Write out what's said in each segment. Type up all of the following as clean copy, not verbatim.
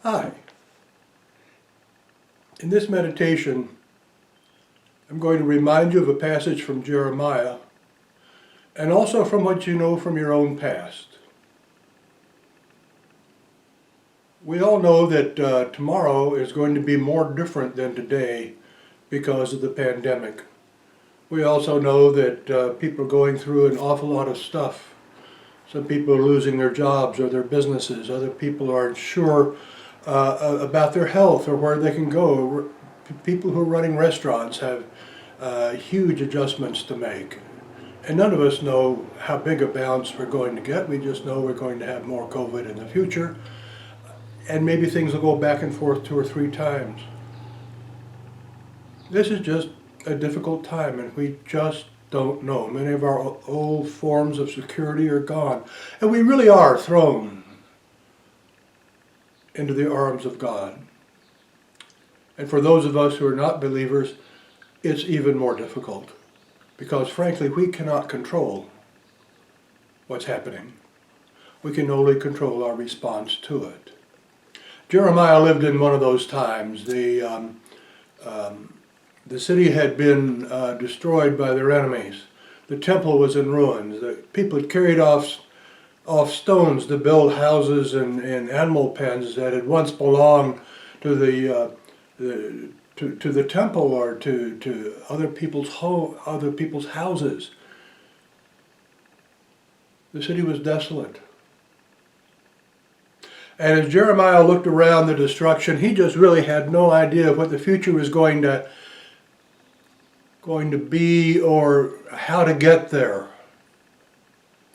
Hi. In this meditation, I'm going to remind you of a passage from Jeremiah and also from what you know from your own past. We all know that tomorrow is going to be more different than today because of the pandemic. We also know that people are going through an awful lot of stuff. Some people are losing their jobs or their businesses. Other people aren't sure about their health or where they can go. People who are running restaurants have huge adjustments to make. And none of us know how big a bounce we're going to get. We just know we're going to have more COVID in the future. And maybe things will go back and forth 2 or 3 times. This is just a difficult time, and we just don't know. Many of our old forms of security are gone. And we really are thrown into the arms of God. And for those of us who are not believers, it's even more difficult. Because frankly, we cannot control what's happening. We can only control our response to it. Jeremiah lived in one of those times. The city had been destroyed by their enemies. The temple was in ruins. The people had carried off stones to build houses and animal pens that had once belonged to the temple or to other people's houses. The city was desolate. And as Jeremiah looked around the destruction, he just really had no idea of what the future was going to be or how to get there.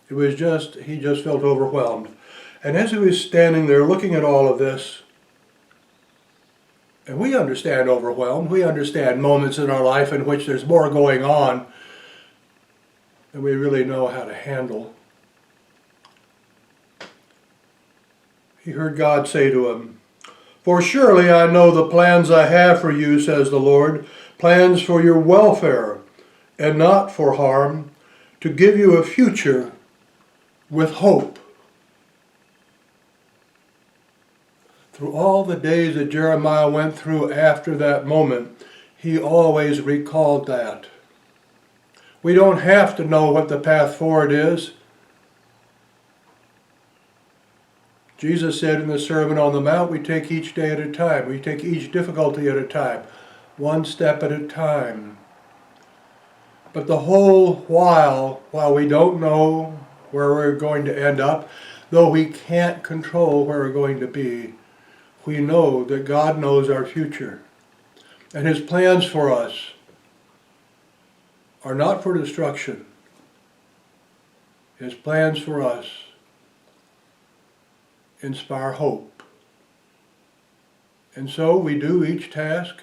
It was he just felt overwhelmed. And as he was standing there looking at all of this, and we understand overwhelmed, we understand moments in our life in which there's more going on than we really know how to handle. He heard God say to him, "For surely I know the plans I have for you, says the Lord, plans for your welfare and not for harm, to give you a future with hope." Through all the days that Jeremiah went through after that moment, he always recalled that. We don't have to know what the path forward is. Jesus said in the Sermon on the Mount, we take each day at a time. We take each difficulty at a time, one step at a time. But the whole while we don't know where we're going to end up, though we can't control where we're going to be, we know that God knows our future. And His plans for us are not for destruction. His plans for us inspire hope. And so we do each task,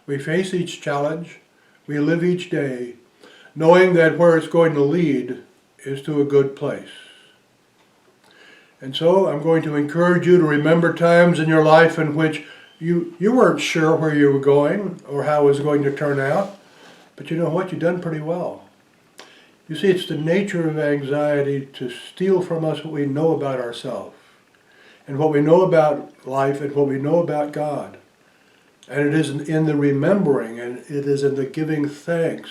we face each challenge, we live each day, knowing that where it's going to lead is to a good place. And so I'm going to encourage you to remember times in your life in which you weren't sure where you were going or how it was going to turn out, but you know what? You've done pretty well. You see, it's the nature of anxiety to steal from us what we know about ourselves and what we know about life and what we know about God. And it is in the remembering and it is in the giving thanks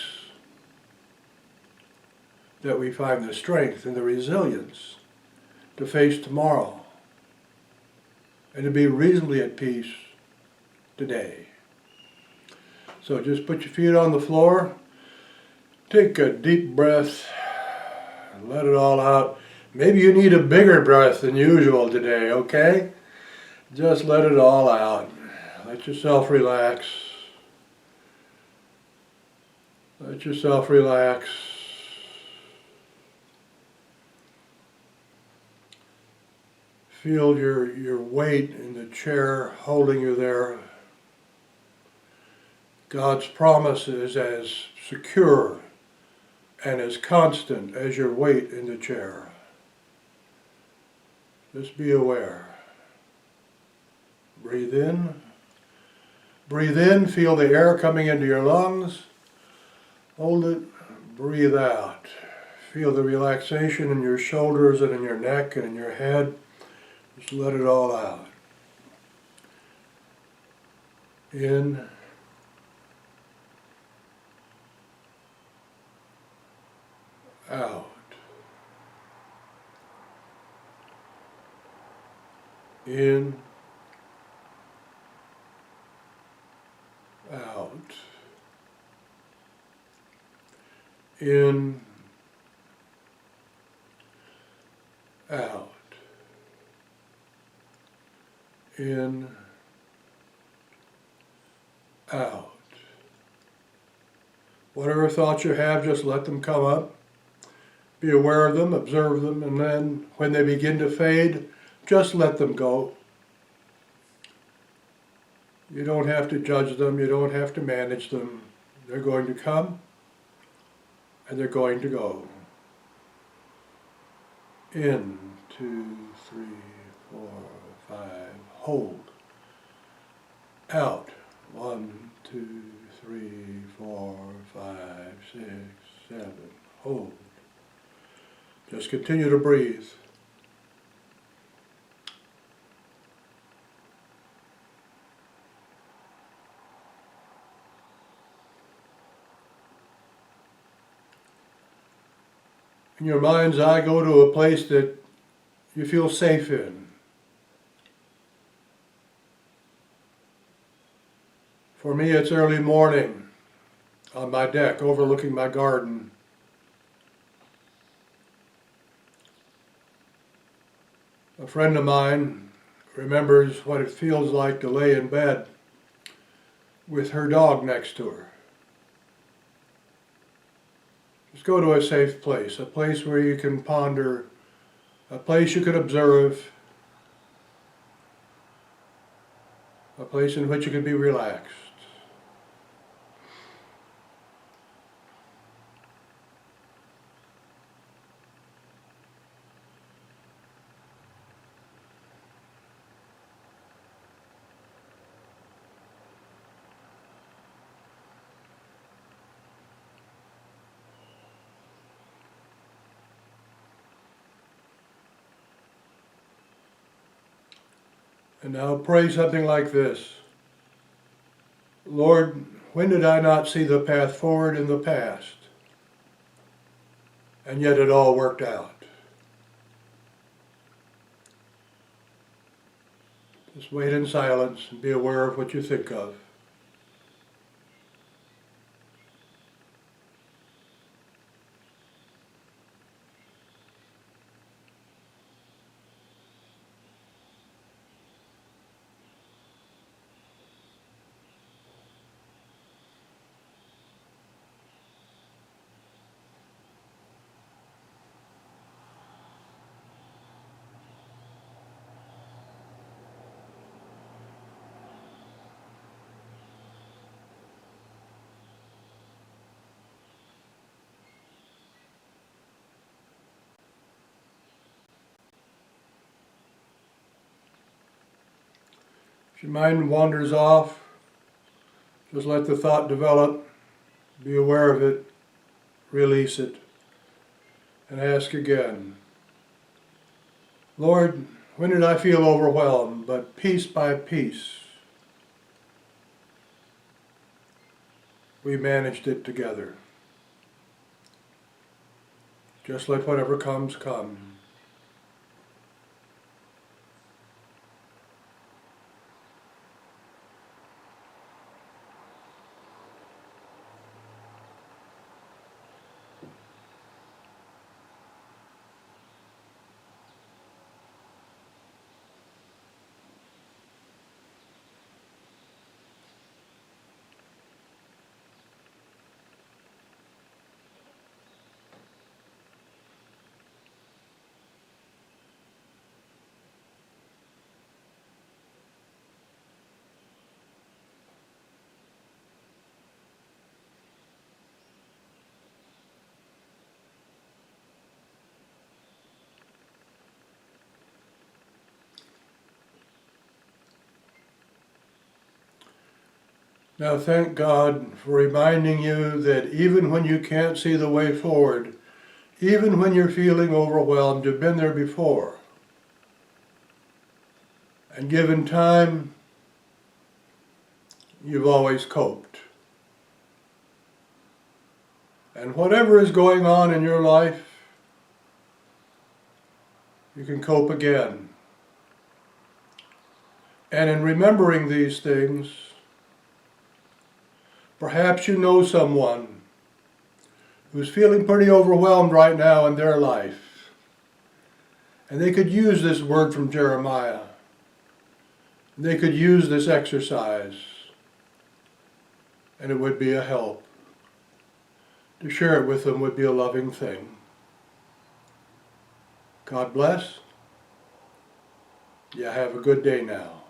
that we find the strength and the resilience to face tomorrow and to be reasonably at peace today. So just put your feet on the floor, take a deep breath, and let it all out. Maybe you need a bigger breath than usual today, okay? Just let it all out. Let yourself relax. Let yourself relax. Feel your weight in the chair holding you there. God's promise is as secure and as constant as your weight in the chair. Just be aware. Breathe in. Breathe in, feel the air coming into your lungs. Hold it, breathe out. Feel the relaxation in your shoulders and in your neck and in your head. Just let it all out. In, out. In, out. In, out. In, out. Whatever thoughts you have, just let them come up. Be aware of them, observe them, and then when they begin to fade, just let them go. You don't have to judge them, you don't have to manage them. They're going to come, and they're going to go. In, 2, 3, 4, 5, hold. Out, 1, 2, 3, 4, 5, 6, 7, hold. Just continue to breathe. In your mind's eye, go to a place that you feel safe in. For me, it's early morning on my deck overlooking my garden. A friend of mine remembers what it feels like to lay in bed with her dog next to her. Just go to a safe place, a place where you can ponder, a place you can observe, a place in which you can be relaxed. And now pray something like this. Lord, when did I not see the path forward in the past? And yet it all worked out. Just wait in silence and be aware of what you think of. If your mind wanders off, just let the thought develop, be aware of it, release it, and ask again. Lord, when did I feel overwhelmed? But piece by piece, we managed it together. Just let whatever comes, come. Now thank God for reminding you that even when you can't see the way forward, even when you're feeling overwhelmed, you've been there before. And given time, you've always coped. And whatever is going on in your life, you can cope again. And in remembering these things, perhaps you know someone who's feeling pretty overwhelmed right now in their life. And they could use this word from Jeremiah. They could use this exercise. And it would be a help. To share it with them would be a loving thing. God bless. Yeah, have a good day now.